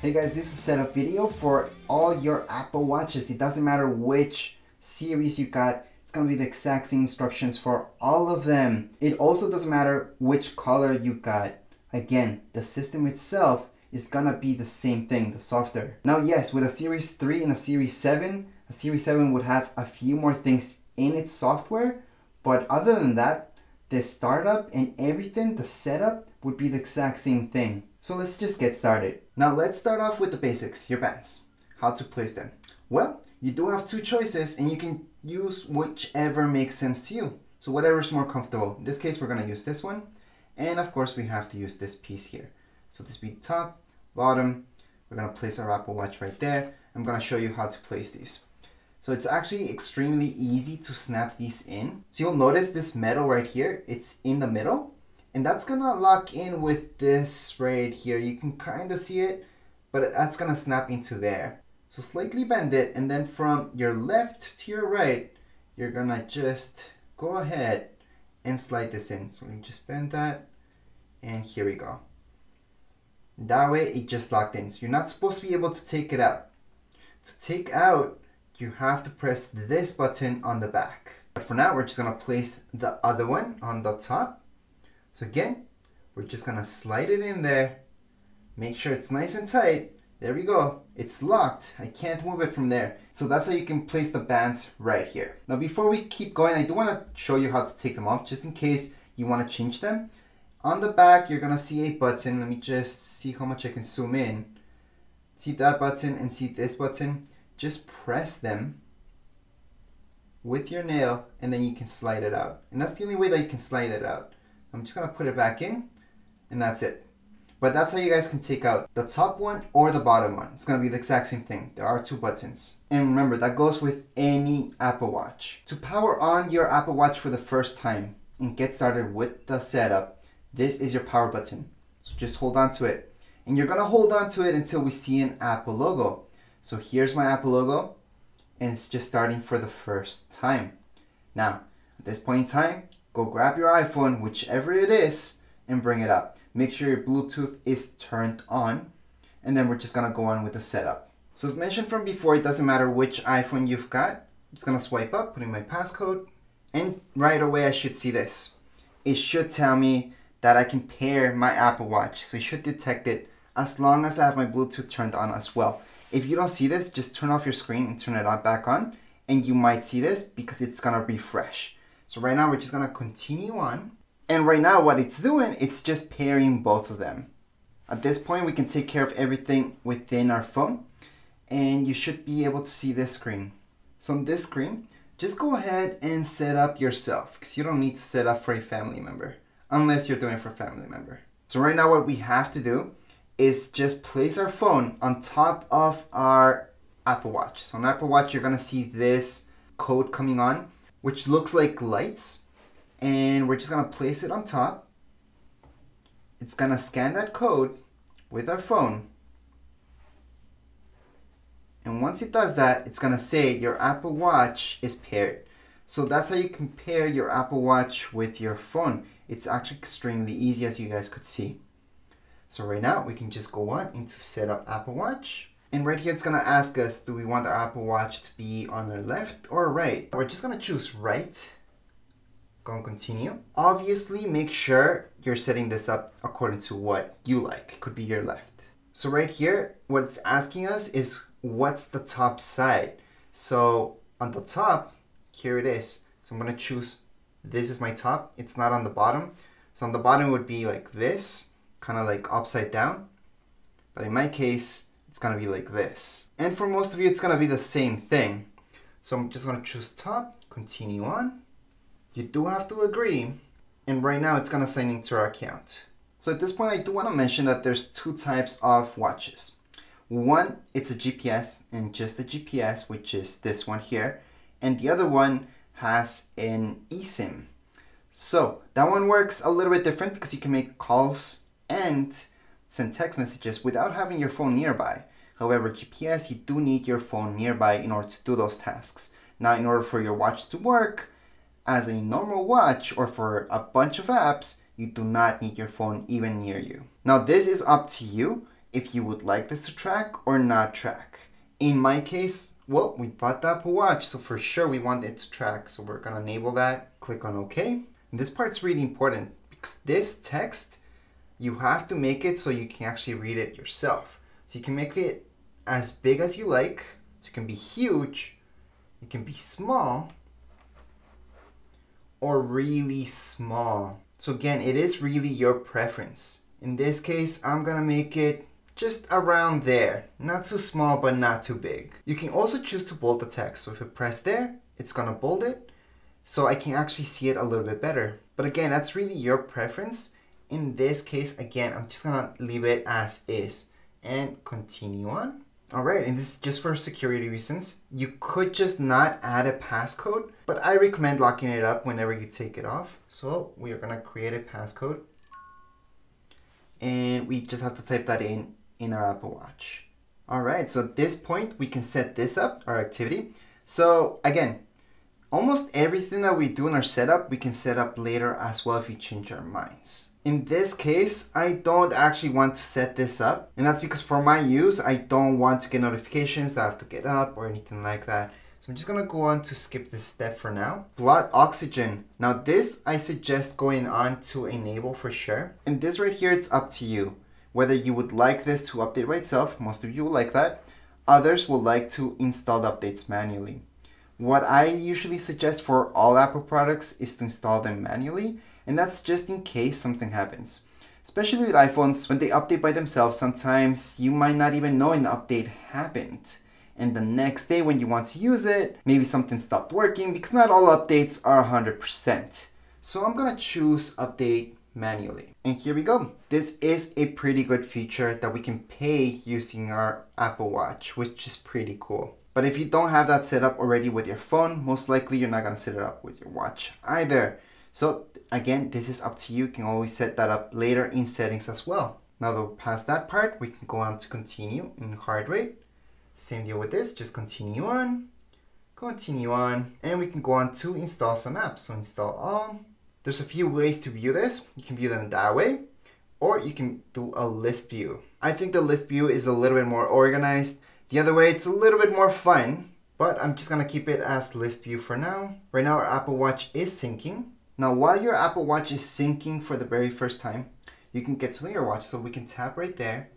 Hey guys, this is a setup video for all your Apple Watches. It doesn't matter which series you got, it's gonna be the exact same instructions for all of them. It also doesn't matter which color you got. Again, the system itself is gonna be the same thing, the software. Now yes, with a Series 3 and a Series 7, a Series 7 would have a few more things in its software, but other than that, the startup and everything, the setup, would be the exact same thing. So let's just get started. Now let's start off with the basics, your bands. How to place them. Well, you do have two choices and you can use whichever makes sense to you. So whatever's more comfortable. In this case, we're gonna use this one. And of course, we have to use this piece here. So this be top, bottom. We're gonna place our Apple Watch right there. I'm gonna show you how to place these. So it's actually extremely easy to snap these in. So you'll notice this metal right here, it's in the middle. And that's gonna lock in with this right here. You can kind of see it, but that's gonna snap into there. So slightly bend it, and then from your left to your right, you're gonna just go ahead and slide this in. So you just bend that, and here we go. That way it just locked in. So you're not supposed to be able to take it out. To take out, you have to press this button on the back. But for now, we're just gonna place the other one on the top. So again, we're just gonna slide it in there. Make sure it's nice and tight. There we go. It's locked. I can't move it from there. So that's how you can place the bands right here. Now before we keep going, I do wanna show you how to take them off just in case you wanna change them. On the back, you're gonna see a button. Let me just see how much I can zoom in. See that button and see this button? Just press them with your nail and then you can slide it out. And that's the only way that you can slide it out. I'm just gonna put it back in and that's it. But that's how you guys can take out the top one or the bottom one. It's gonna be the exact same thing. There are two buttons. And remember, that goes with any Apple Watch. To power on your Apple Watch for the first time and get started with the setup, this is your power button. So just hold on to it. And you're gonna hold on to it until we see an Apple logo. So here's my Apple logo and it's just starting for the first time. Now, at this point in time, go grab your iPhone, whichever it is, and bring it up. Make sure your Bluetooth is turned on, and then we're just gonna go on with the setup. So as mentioned from before, it doesn't matter which iPhone you've got. I'm just gonna swipe up, put in my passcode, and right away I should see this. It should tell me that I can pair my Apple Watch. So it should detect it as long as I have my Bluetooth turned on as well. If you don't see this, just turn off your screen and turn it on back on, and you might see this because it's gonna refresh. So right now we're just gonna continue on. And right now what it's doing, it's just pairing both of them. At this point we can take care of everything within our phone and you should be able to see this screen. So on this screen, just go ahead and set up yourself because you don't need to set up for a family member unless you're doing it for a family member. So right now what we have to do is just place our phone on top of our Apple Watch. So on Apple Watch you're gonna see this code coming on, which looks like lights, and we're just gonna place it on top. It's gonna scan that code with our phone, and once it does that, it's gonna say your Apple Watch is paired. So that's how you can pair your Apple Watch with your phone. It's actually extremely easy, as you guys could see. So right now we can just go on into set up Apple Watch. And right here, it's gonna ask us, do we want our Apple Watch to be on our left or right? We're just gonna choose right. Go and continue. Obviously, make sure you're setting this up according to what you like. It could be your left. So right here, what it's asking us is what's the top side? So on the top, here it is. So I'm gonna choose, this is my top. It's not on the bottom. So on the bottom would be like this, kind of like upside down. But in my case, it's gonna be like this. And for most of you, it's gonna be the same thing. So I'm just gonna choose top, continue on. You do have to agree. And right now it's gonna sign into our account. So at this point, I do wanna mention that there's two types of watches. One, it's a GPS and just a GPS, which is this one here. And the other one has an eSIM. So that one works a little bit different because you can make calls and send text messages without having your phone nearby. However, GPS, you do need your phone nearby in order to do those tasks. Now, in order for your watch to work as a normal watch or for a bunch of apps, you do not need your phone even near you. Now, this is up to you. if you would like this to track or not track. In my case, well, we bought the Apple Watch, so for sure we want it to track. So we're gonna enable that, click on OK. And this part's really important because this text, you have to make it so you can actually read it yourself. So you can make it as big as you like. So it can be huge, it can be small, or really small. So again, it is really your preference. In this case, I'm gonna make it just around there. Not too small, but not too big. You can also choose to bold the text. So if I press there, it's gonna bold it, so I can actually see it a little bit better. But again, that's really your preference. In this case, again, I'm just gonna leave it as is and continue on. All right, and this is just for security reasons. You could just not add a passcode, but I recommend locking it up whenever you take it off. So we are gonna create a passcode, and we just have to type that in our Apple Watch. All right, so at this point, we can set this up, our activity. So again, almost everything that we do in our setup, we can set up later as well if we change our minds. In this case, I don't actually want to set this up, and that's because for my use, I don't want to get notifications that I have to get up or anything like that. So I'm just gonna go on to skip this step for now. Blood oxygen. Now this, I suggest going on to enable for sure. And this right here, it's up to you. Whether you would like this to update by itself, most of you will like that. Others will like to install the updates manually. What I usually suggest for all Apple products is to install them manually, and that's just in case something happens. Especially with iPhones, when they update by themselves, sometimes you might not even know an update happened. And the next day when you want to use it, maybe something stopped working because not all updates are 100%. So I'm gonna choose update manually. And here we go. This is a pretty good feature that we can pay using our Apple Watch, which is pretty cool. But if you don't have that set up already with your phone, most likely you're not gonna set it up with your watch either. So again, this is up to you. You can always set that up later in settings as well. Now that we're past that part, we can go on to continue in heart rate. Same deal with this, just continue on, and we can go on to install some apps. So install all. There's a few ways to view this. You can view them that way, or you can do a list view. I think the list view is a little bit more organized. The other way, it's a little bit more fun, but I'm just gonna keep it as list view for now. Right now, our Apple Watch is syncing. Now, while your Apple Watch is syncing for the very first time, you can get to know your watch. So we can tap right there,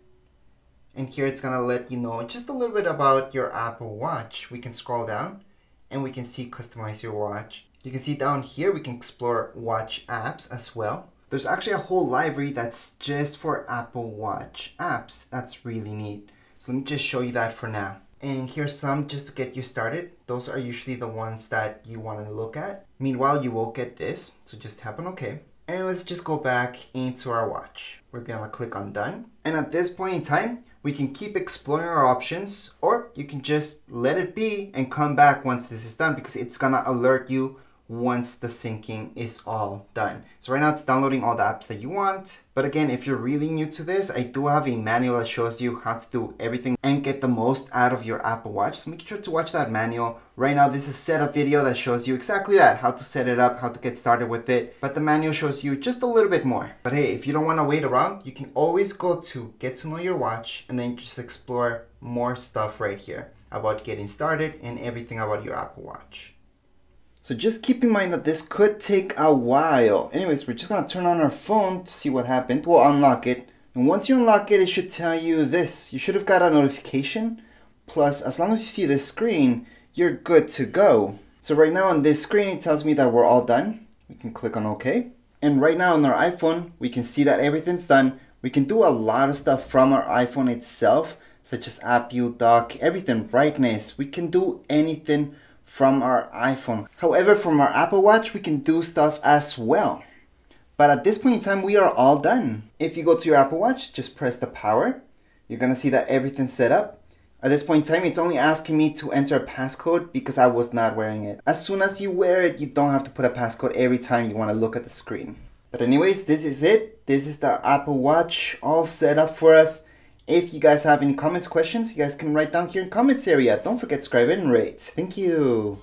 and here it's gonna let you know just a little bit about your Apple Watch. We can scroll down, and we can see customize your watch. You can see down here, we can explore watch apps as well. There's actually a whole library that's just for Apple Watch apps. That's really neat. So let me just show you that for now. And here's some just to get you started. Those are usually the ones that you want to look at. Meanwhile, you will get this. So just tap on OK. And let's just go back into our watch. We're gonna click on done. And at this point in time, we can keep exploring our options, or you can just let it be and come back once this is done, because it's gonna alert you once the syncing is all done. So right now it's downloading all the apps that you want. But again, if you're really new to this, I do have a manual that shows you how to do everything and get the most out of your Apple Watch. So make sure to watch that manual. Right now, this is a setup video that shows you exactly that, how to set it up, how to get started with it. But the manual shows you just a little bit more. But hey, if you don't want to wait around, you can always go to get to know your watch and then just explore more stuff right here about getting started and everything about your Apple Watch. So just keep in mind that this could take a while. Anyways, we're just gonna turn on our phone to see what happened. We'll unlock it. And once you unlock it, it should tell you this. You should have got a notification. Plus, as long as you see this screen, you're good to go. So right now on this screen, it tells me that we're all done. We can click on OK. And right now on our iPhone, we can see that everything's done. We can do a lot of stuff from our iPhone itself, such as app view, dock, everything, brightness. We can do anything from our iPhone. However, from our Apple Watch, we can do stuff as well. But at this point in time, we are all done. If you go to your Apple Watch, just press the power. You're gonna see that everything's set up. At this point in time, it's only asking me to enter a passcode because I was not wearing it. As soon as you wear it, you don't have to put a passcode every time you wanna look at the screen. But anyways, this is it. This is the Apple Watch all set up for us. If you guys have any comments, questions, you guys can write down here in comments area. Don't forget to subscribe and rate. Thank you.